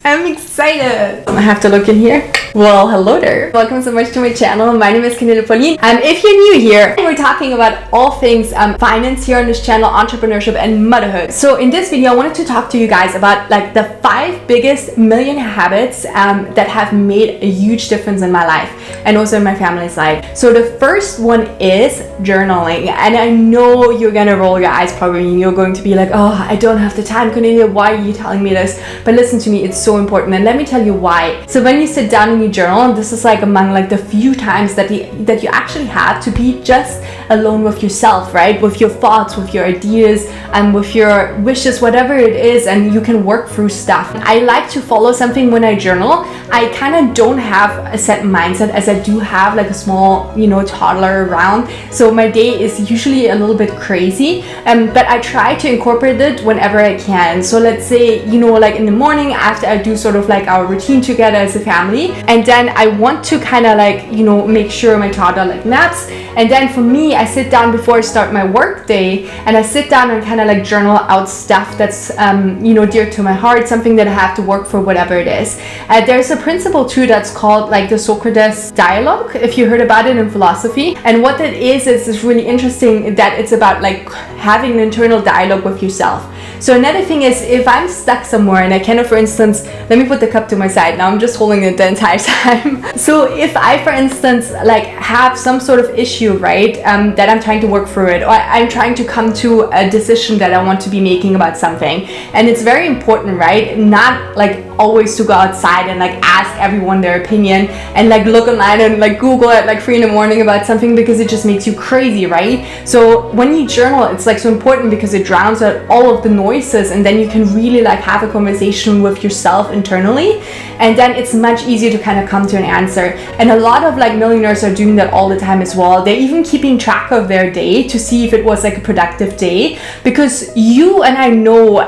I'm excited. I have to look in here. Well, hello there. Welcome so much to my channel. My name is Cornelia Pauline. If you're new here, we're talking about all things finance here on this channel, entrepreneurship and motherhood. So in this video, I wanted to talk to you guys about like the 5 biggest millionaire habits that have made a huge difference in my life and also in my family's life. So the first one is journaling. And I know you're gonna roll your eyes probably. You're going to be like, oh, I don't have the time, Cornelia. Why are you telling me this? But listen to me, it's so important, and let me tell you why. So when you sit down and you journal, this is like among like the few times that you actually have to be just alone with yourself, right? With your thoughts, with your ideas, and with your wishes, whatever it is, and you can work through stuff. I like to follow something when I journal. I kind of don't have a set mindset, as I do have like a small, toddler around. So my day is usually a little bit crazy, but I try to incorporate it whenever I can. So let's say, like in the morning after I do sort of like our routine together as a family, and then I want to kind of like, make sure my toddler like naps. And then for me, I sit down before I start my work day, and I sit down and kind of like journal out stuff that's, dear to my heart, something that I have to work for, whatever it is. There's a principle too that's called like the Socrates dialogue, if you heard about it in philosophy. And what that is really interesting, that it's about like having an internal dialogue with yourself. So another thing is, if I'm stuck somewhere and I cannot, for instance, let me put the cup to my side. Now I'm just holding it the entire time. So if I, for instance, like have some sort of issue, right, that I'm trying to work through it, or I'm trying to come to a decision that I want to be making about something, and it's very important, right, not like always to go outside and like ask everyone their opinion and like look online and like Google at like 3 a.m. about something, because it just makes you crazy, right? So when you journal, it's like so important because it drowns out all of the noises, and then you can really like have a conversation with yourself internally, and then it's much easier to kind of come to an answer. And a lot of like millionaires are doing that all the time as well. They're even keeping track of their day to see if it was like a productive day, because you and I know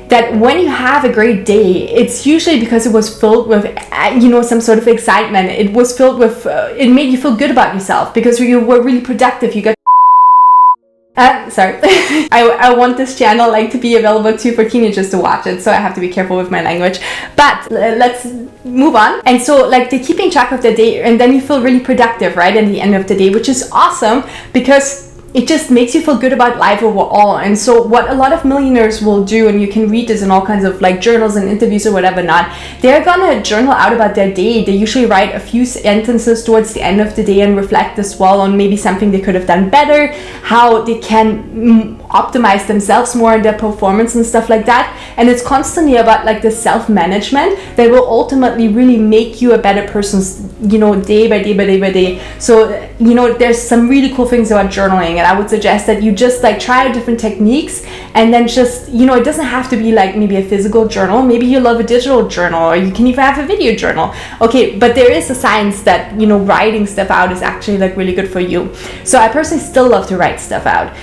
that when you have a great day, it's usually because it was filled with, some sort of excitement. It was filled with, it made you feel good about yourself because you were really productive. You got sorry. I want this channel like to be available too for teenagers to watch it, so I have to be careful with my language. But let's move on. And so like they're keeping track of their day, and then you feel really productive, right, at the end of the day, which is awesome because it just makes you feel good about life overall. And so what a lot of millionaires will do, and you can read this in all kinds of like journals and interviews or whatever not, they're gonna journal out about their day. They usually write a few sentences towards the end of the day and reflect as well on maybe something they could have done better, how they can optimize themselves more in their performance and stuff like that. And it's constantly about like the self-management that will ultimately really make you a better person, day by day by day by day. So there's some really cool things about journaling, and I would suggest that you just like try different techniques, and then just it doesn't have to be like maybe a physical journal. Maybe you love a digital journal, or you can even have a video journal. Okay, but there is a science that writing stuff out is actually like really good for you. So I personally still love to write stuff out.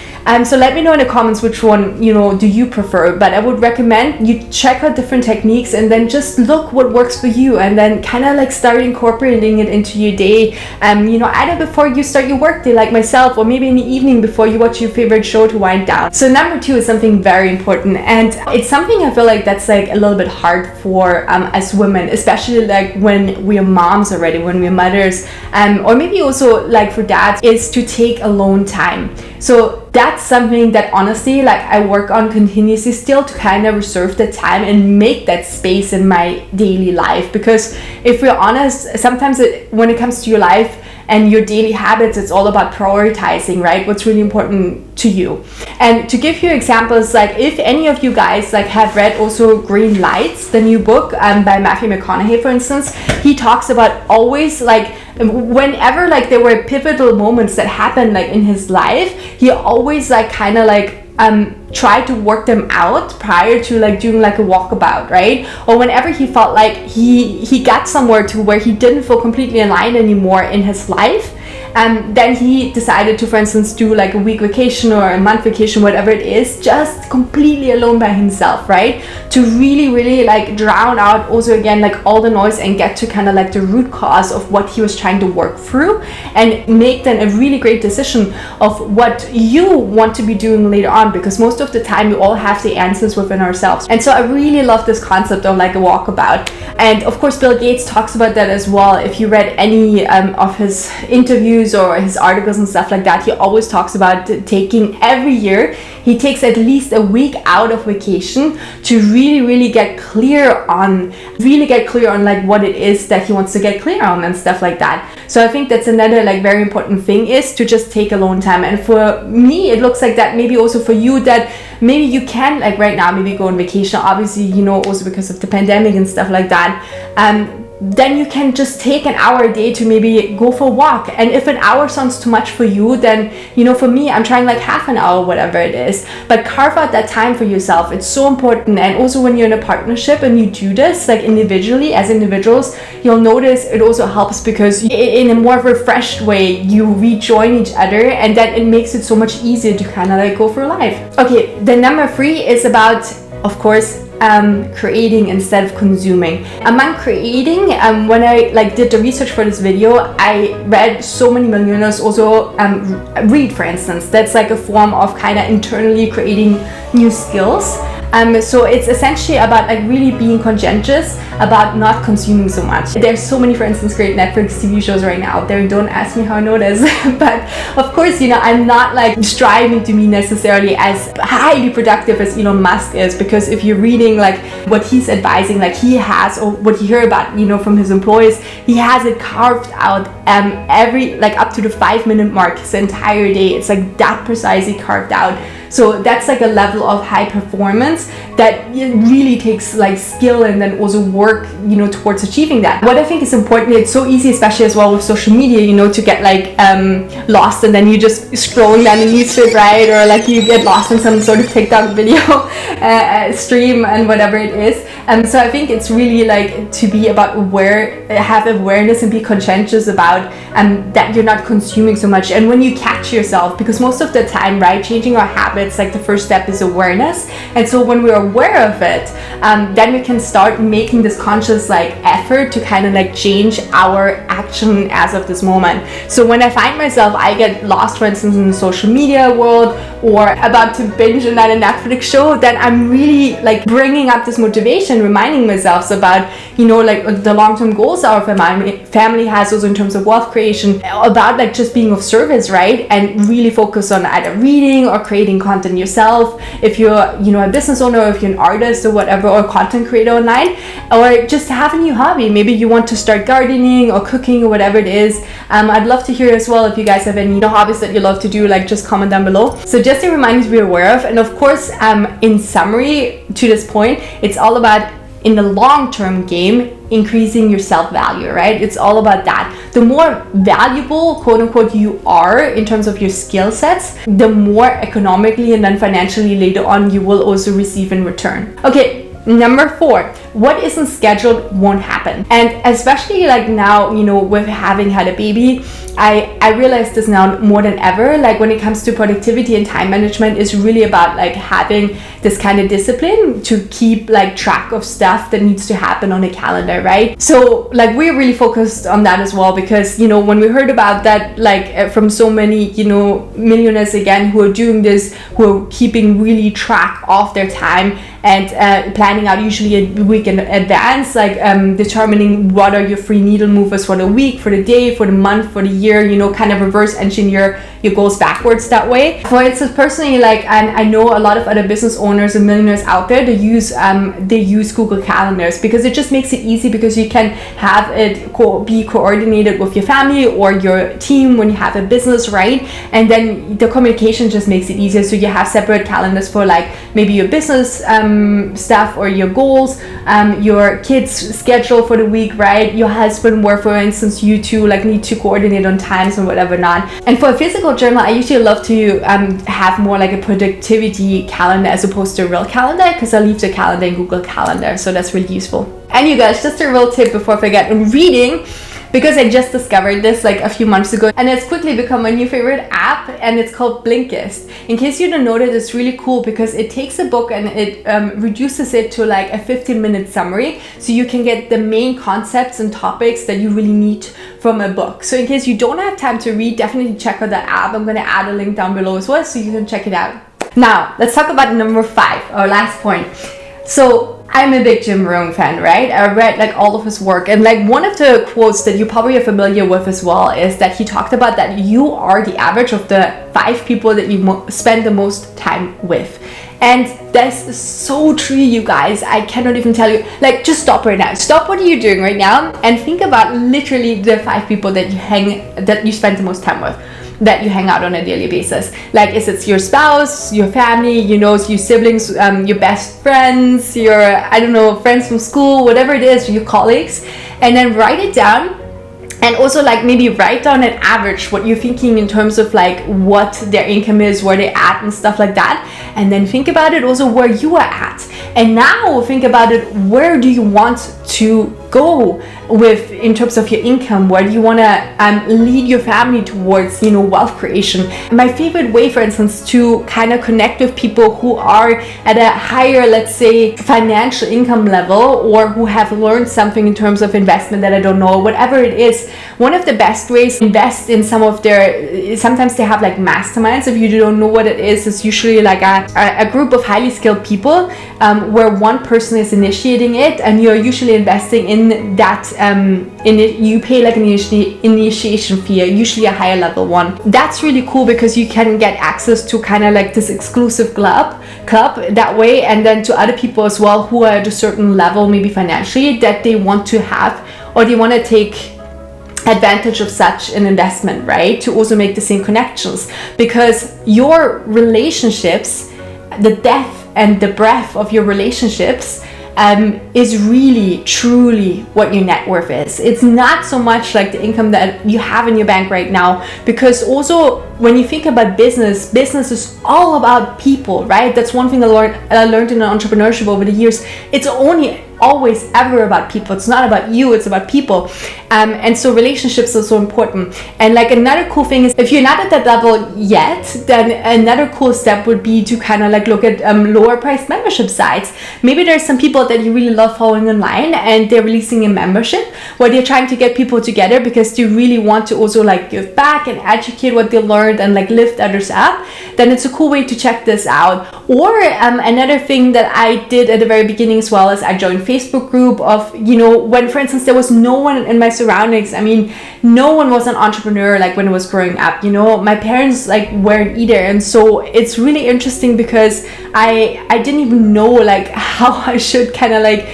So let me know in the comments which one do you prefer, but I would recommend you check out different techniques and then just look what works for you, and then kind of like start incorporating it into your day, either before you start your work day like myself, or maybe in the evening before you watch your favorite show to wind down. So number 2 is something very important, and it's something I feel like that's like a little bit hard for us women, especially like when we're moms already, when we're mothers, or maybe also like for dads, is to take alone time. So that's something that honestly, like I work on continuously still, to kind of reserve the time and make that space in my daily life. Because if we're honest, sometimes when it comes to your life and your daily habits, it's all about prioritizing, right? What's really important to you. And to give you examples, like if any of you guys like have read also Green Lights, the new book by Matthew McConaughey, for instance, he talks about always like whenever like there were pivotal moments that happened like in his life, he always like kind of like try to work them out prior to like doing like a walkabout, right? Or whenever he felt like he got somewhere to where he didn't feel completely aligned anymore in his life, then he decided to, for instance, do like a week vacation or a month vacation, whatever it is, just completely alone by himself, right? To really like drown out also again like all the noise and get to kind of like the root cause of what he was trying to work through, and make then a really great decision of what you want to be doing later on, because most of the time we all have the answers within ourselves. And so I really love this concept of like a walkabout. And of course Bill Gates talks about that as well. If you read any of his interviews or his articles and stuff like that, he always talks about taking every year, he takes at least a week out of vacation to really get clear on like what it is that he wants to get clear on and stuff like that. So I think that's another like very important thing, is to just take alone time. And for me it looks like that, maybe also for you, that maybe you can like right now maybe go on vacation, obviously, you know, also because of the pandemic and stuff like that. Then you can just take an hour a day to maybe go for a walk. And if an hour sounds too much for you, then, you know, for me, I'm trying like half an hour, whatever it is. But carve out that time for yourself. It's so important. And also when you're in a partnership and you do this like individually, as individuals, you'll notice it also helps, because in a more refreshed way, you rejoin each other, and then it makes it so much easier to kind of like go through life. Okay, the number 3 is about, of course, creating instead of consuming. Among creating, when I like did the research for this video, I read so many millionaires also read, for instance. That's like a form of kind of internally creating new skills. So it's essentially about like really being conscientious about not consuming so much. There's so many, for instance, great Netflix TV shows right now out there. Don't ask me how I know this, but of course, you know, I'm not like striving to be necessarily as highly productive as Elon Musk is, because if you're reading like what he's advising, like he has, or what you hear about, you know, from his employees, he has it carved out every like up to the 5-minute mark his entire day. It's like that precisely carved out. So that's like a level of high performance that it really takes like skill and then also work, you know, towards achieving that. What I think is important, it's so easy, especially as well with social media, you know, to get like lost, and then you just scrolling down the newsfeed, right? Or like you get lost in some sort of TikTok video stream and whatever it is. So I think it's really like to be about have awareness and be conscientious about that you're not consuming so much. And when you catch yourself, because most of the time, right, changing our habits, like the first step is awareness. And so when we're aware of it, then we can start making this conscious like effort to kind of like change our action as of this moment. So when I find myself, I get lost, for instance, in the social media world, or about to binge on a Netflix show, then I'm really like bringing up this motivation, reminding myself about, you know, like the long-term goals our family has also in terms of wealth creation, about like just being of service, right? And really focus on either reading or creating content yourself. If you're, you know, a business owner, or if you're an artist or whatever, or content creator online, or just have a new hobby. Maybe you want to start gardening or cooking or whatever it is. I'd love to hear as well if you guys have any hobbies that you love to do, like just comment down below. So just a reminder to be aware of. And of course, in summary to this point, it's all about, in the long-term game, increasing your self-value, right? It's all about that. The more valuable, quote unquote, you are in terms of your skill sets, the more economically and then financially later on you will also receive in return. Okay, number 4, what isn't scheduled won't happen. And especially like now, you know, with having had a baby, I realize this now more than ever. Like when it comes to productivity and time management, is really about like having this kind of discipline to keep like track of stuff that needs to happen on a calendar, right? So like we're really focused on that as well, because, you know, when we heard about that, like from so many, you know, millionaires again who are doing this, who are keeping really track of their time and planning out usually a week in advance, like determining what are your free needle movers for the week, for the day, for the month, for the year, you know, kind of reverse engineer your goals backwards that way. For instance, personally, like I know a lot of other business owners and millionaires out there, they use Google Calendars, because it just makes it easy, because you can have it be coordinated with your family or your team when you have a business, right? And then the communication just makes it easier. So you have separate calendars for like maybe your business stuff or your goals, your kids' schedule for the week, right? Your husband, where for instance you two like need to coordinate on times and whatever not. And for a physical journal, I usually love to have more like a productivity calendar as opposed to a real calendar, because I leave the calendar in Google Calendar, so that's really useful. And you guys, just a real tip before I forget, in reading, because I just discovered this like a few months ago, and it's quickly become my new favorite app, and it's called Blinkist. In case you don't know that, it's really cool because it takes a book and it reduces it to like a 15-minute summary, so you can get the main concepts and topics that you really need from a book. So in case you don't have time to read, definitely check out that app. I'm going to add a link down below as well so you can check it out. Now let's talk about number 5, our last point. So I'm a big Jim Rohn fan, right? I read like all of his work, and like one of the quotes that you probably are familiar with as well is that he talked about that you are the average of the 5 people that you spend the most time with. And that's so true, you guys. I cannot even tell you. Like, just stop right now. Stop what you're doing right now and think about literally the 5 people that you spend the most time with, that you hang out on a daily basis. Like, is it your spouse, your family, your siblings, your best friends, your, I don't know, friends from school, whatever it is, your colleagues, and then write it down. And also like maybe write down an average, what you're thinking in terms of like what their income is, where they're at and stuff like that. And then think about it also where you are at. And now think about it, where do you want to go with in terms of your income? Where do you want to lead your family towards, wealth creation? My favorite way, for instance, to kind of connect with people who are at a higher, let's say, financial income level, or who have learned something in terms of investment that I don't know, whatever it is, one of the best ways to invest in some of their, sometimes they have like masterminds. If you don't know what it is, it's usually like a group of highly skilled people where one person is initiating it, and you're usually investing in that, you pay like an initiation fee, usually a higher level one. That's really cool because you can get access to kind of like this exclusive club that way, and then to other people as well who are at a certain level, maybe financially, that they want to have, or they want to take advantage of such an investment, right? To also make the same connections, because your relationships, the depth and the breadth of your relationships is really truly what your net worth is. It's not so much like the income that you have in your bank right now, because also when you think about business is all about people, right? That's one thing I learned in entrepreneurship over the years. It's always ever about people. It's not about you, it's about people. And so relationships are so important. And like another cool thing is, if you're not at that level yet, then another cool step would be to kind of like look at lower priced membership sites. Maybe there's some people that you really love following online, and they're releasing a membership where they're trying to get people together because they really want to also like give back and educate what they learned and like lift others up. Then it's a cool way to check this out. Or another thing that I did at the very beginning as well is I joined Facebook group of, when for instance there was no one in my surroundings. I mean, no one was an entrepreneur like when I was growing up, my parents like weren't either. And so it's really interesting because I didn't even know like how I should kind of like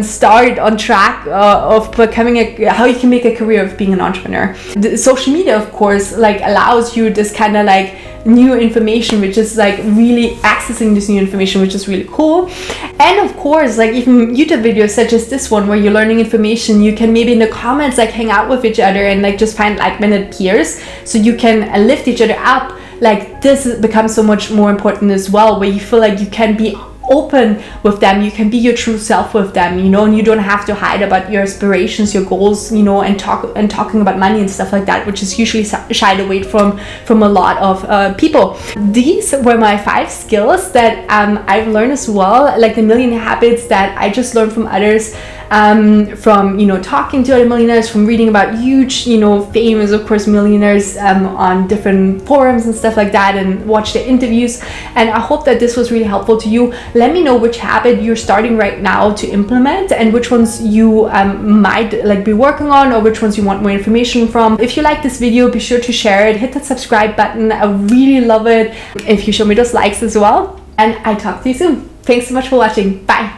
start on track of becoming how you can make a career of being an entrepreneur. The social media, of course, like allows you this kind of like new information, which is like really accessing this new information, which is really cool. And of course, like even YouTube videos such as this one where you're learning information, you can maybe in the comments like hang out with each other and like just find like-minded peers, so you can lift each other up. Like this becomes so much more important as well, where you feel like you can be open with them, you can be your true self with them, and you don't have to hide about your aspirations, your goals, and talking about money and stuff like that, which is usually shied away from a lot of people. These were my 5 skills that I've learned as well, like the millionaire habits that I just learned from others, from talking to other millionaires, from reading about huge famous, of course, millionaires on different forums and stuff like that, and watch their interviews. And I hope that this was really helpful to you. Let me know which habit you're starting right now to implement, and which ones you might like be working on, or which ones you want more information from. If you like this video, be sure to share it, hit that subscribe button. I really love it if you show me those likes as well, and I talk to you soon. Thanks so much for watching. Bye.